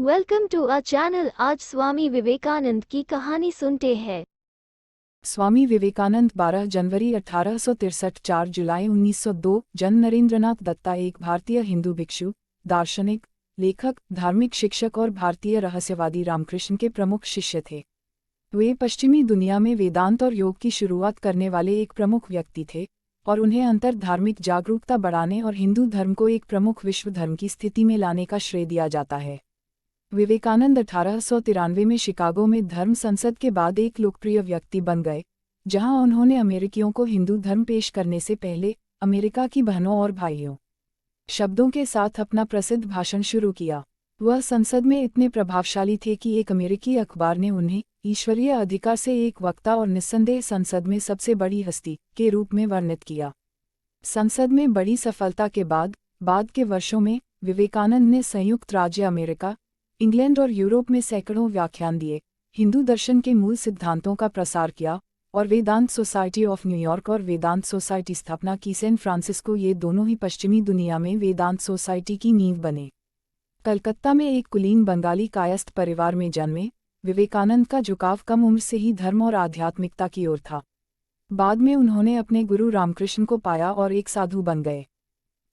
Welcome to our channel. आज स्वामी विवेकानंद की कहानी सुनते हैं। स्वामी विवेकानंद 12 जनवरी 1863 4 जुलाई 1902 जन्म नरेंद्रनाथ दत्ता एक भारतीय हिंदू भिक्षु, दार्शनिक, लेखक, धार्मिक शिक्षक और भारतीय रहस्यवादी रामकृष्ण के प्रमुख शिष्य थे। वे पश्चिमी दुनिया में वेदांत और योग की शुरुआत करने वाले एक प्रमुख व्यक्ति थे और उन्हें अंतर धार्मिक जागरूकता बढ़ाने और हिंदू धर्म को एक प्रमुख विश्व धर्म की स्थिति में लाने का श्रेय दिया जाता है। विवेकानंद 1893 में शिकागो में धर्म संसद के बाद एक लोकप्रिय व्यक्ति बन गए, जहां उन्होंने अमेरिकियों को हिंदू धर्म पेश करने से पहले अमेरिका की बहनों और भाइयों शब्दों के साथ अपना प्रसिद्ध भाषण शुरू किया। वह संसद में इतने प्रभावशाली थे कि एक अमेरिकी अखबार ने उन्हें ईश्वरीय अधिकार से एक वक्ता और निस्संदेह संसद में सबसे बड़ी हस्ती के रूप में वर्णित किया। संसद में बड़ी सफलता के बाद के वर्षों में विवेकानंद ने संयुक्त राज्य अमेरिका, इंग्लैंड और यूरोप में सैकड़ों व्याख्यान दिए, हिंदू दर्शन के मूल सिद्धांतों का प्रसार किया और वेदांत सोसाइटी ऑफ न्यूयॉर्क और वेदांत सोसाइटी स्थापना की। सैन फ्रांसिस्को ये दोनों ही पश्चिमी दुनिया में वेदांत सोसाइटी की नींव बने। कलकत्ता में एक कुलीन बंगाली कायस्थ परिवार में जन्मे, विवेकानंद का झुकाव कम उम्र से ही धर्म और आध्यात्मिकता की ओर था। बाद में उन्होंने अपने गुरु रामकृष्ण को पाया और एक साधु बन गए।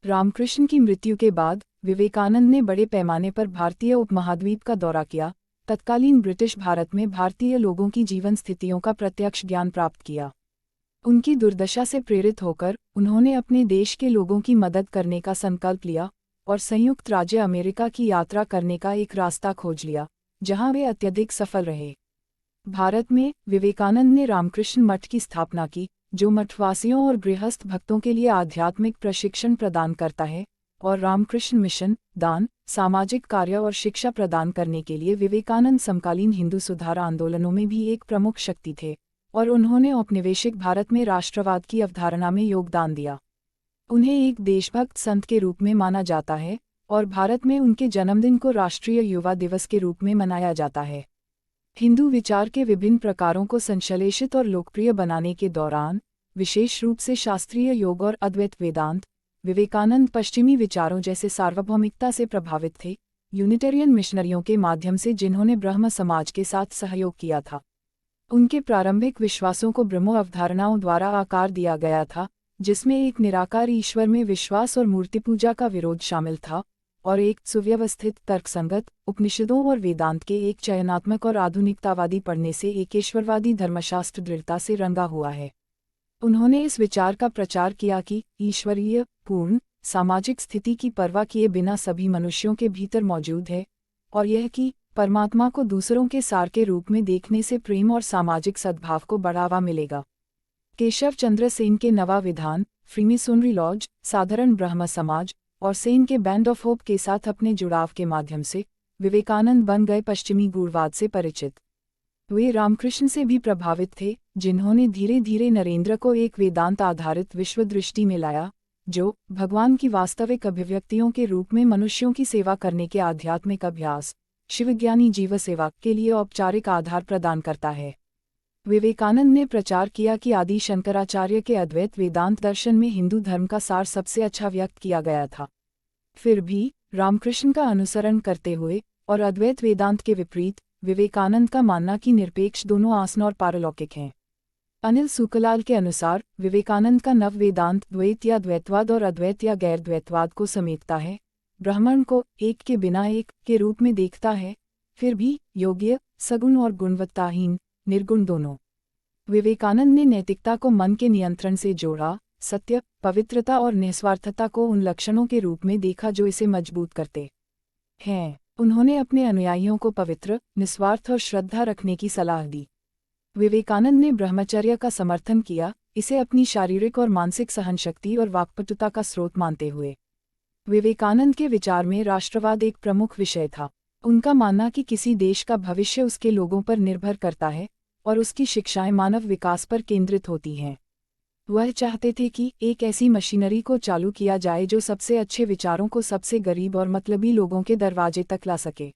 रामकृष्ण की मृत्यु के बाद विवेकानंद ने बड़े पैमाने पर भारतीय उपमहाद्वीप का दौरा किया, तत्कालीन ब्रिटिश भारत में भारतीय लोगों की जीवन स्थितियों का प्रत्यक्ष ज्ञान प्राप्त किया। उनकी दुर्दशा से प्रेरित होकर उन्होंने अपने देश के लोगों की मदद करने का संकल्प लिया और संयुक्त राज्य अमेरिका की यात्रा करने का एक रास्ता खोज लिया, जहां वे अत्यधिक सफल रहे। भारत में विवेकानंद ने रामकृष्ण मठ की स्थापना की, जो मठवासियों और गृहस्थ भक्तों के लिए आध्यात्मिक प्रशिक्षण प्रदान करता है, और रामकृष्ण मिशन, दान, सामाजिक कार्य और शिक्षा प्रदान करने के लिए विवेकानंद समकालीन हिंदू सुधार आंदोलनों में भी एक प्रमुख शक्ति थे और उन्होंने औपनिवेशिक भारत में राष्ट्रवाद की अवधारणा में योगदान दिया। उन्हें एक देशभक्त संत के रूप में माना जाता है और भारत में उनके जन्मदिन को राष्ट्रीय युवा दिवस के रूप में मनाया जाता है। हिंदू विचार के विभिन्न प्रकारों को संश्लेषित और लोकप्रिय बनाने के दौरान, विशेष रूप से शास्त्रीय योग और अद्वैत वेदांत, विवेकानंद पश्चिमी विचारों जैसे सार्वभौमिकता से प्रभावित थे, यूनिटेरियन मिशनरियों के माध्यम से जिन्होंने ब्रह्म समाज के साथ सहयोग किया था। उनके प्रारंभिक विश्वासों को ब्रह्मो अवधारणाओं द्वारा आकार दिया गया था, जिसमें एक निराकार ईश्वर में विश्वास और मूर्ति पूजा का विरोध शामिल था, और एक सुव्यवस्थित, तर्कसंगत, उपनिषदों और वेदांत के एक चयनात्मक और आधुनिकतावादी पढ़ने से एकेश्वरवादी धर्मशास्त्र दृढ़ता से रंगा हुआ है। उन्होंने इस विचार का प्रचार किया कि ईश्वरीय, पूर्ण, सामाजिक स्थिति की परवाह किए बिना सभी मनुष्यों के भीतर मौजूद है, और यह कि परमात्मा को दूसरों के सार के रूप में देखने से प्रेम और सामाजिक सद्भाव को बढ़ावा मिलेगा। केशव चंद्र सेन के नवा विधान, फ्रीमेसोनरी लॉज, साधारण ब्रह्म समाज और सेन के बैंड ऑफ होप के साथ अपने जुड़ाव के माध्यम से विवेकानंद बन गए पश्चिमी गूढ़वाद से परिचित। वे रामकृष्ण से भी प्रभावित थे, जिन्होंने धीरे धीरे नरेंद्र को एक वेदांत आधारित विश्व दृष्टि में लाया, जो भगवान की वास्तविक अभिव्यक्तियों के रूप में मनुष्यों की सेवा करने के आध्यात्मिक अभ्यास, शिवज्ञानी जीव सेवा के लिए औपचारिक आधार प्रदान करता है। विवेकानंद ने प्रचार किया कि आदि शंकराचार्य के अद्वैत वेदांत दर्शन में हिंदू धर्म का सार सबसे अच्छा व्यक्त किया गया था। फिर भी रामकृष्ण का अनुसरण करते हुए और अद्वैत वेदांत के विपरीत विवेकानंद का मानना कि निरपेक्ष दोनों आसन और पारलौकिक हैं। अनिल सुकलाल के अनुसार विवेकानंद का नव वेदांत द्वैत या द्वैतवाद और अद्वैत या गैर द्वैतवाद को समेटता है, ब्रह्मांड को एक के बिना एक के रूप में देखता है, फिर भी योग्य, सगुण और गुणवत्ताहीन, निर्गुण दोनों। विवेकानंद ने नैतिकता को मन के नियंत्रण से जोड़ा, सत्य, पवित्रता और निस्वार्थता को उन लक्षणों के रूप में देखा जो इसे मजबूत करते हैं। उन्होंने अपने अनुयायियों को पवित्र, निस्वार्थ और श्रद्धा रखने की सलाह दी। विवेकानंद ने ब्रह्मचर्य का समर्थन किया, इसे अपनी शारीरिक और मानसिक सहनशक्ति और वाक्पटुता का स्रोत मानते हुए। विवेकानंद के विचार में राष्ट्रवाद एक प्रमुख विषय था। उनका मानना कि किसी देश का भविष्य उसके लोगों पर निर्भर करता है और उसकी शिक्षाएं मानव विकास पर केंद्रित होती हैं। वह चाहते थे कि एक ऐसी मशीनरी को चालू किया जाए जो सबसे अच्छे विचारों को सबसे गरीब और मतलबी लोगों के दरवाजे तक ला सके।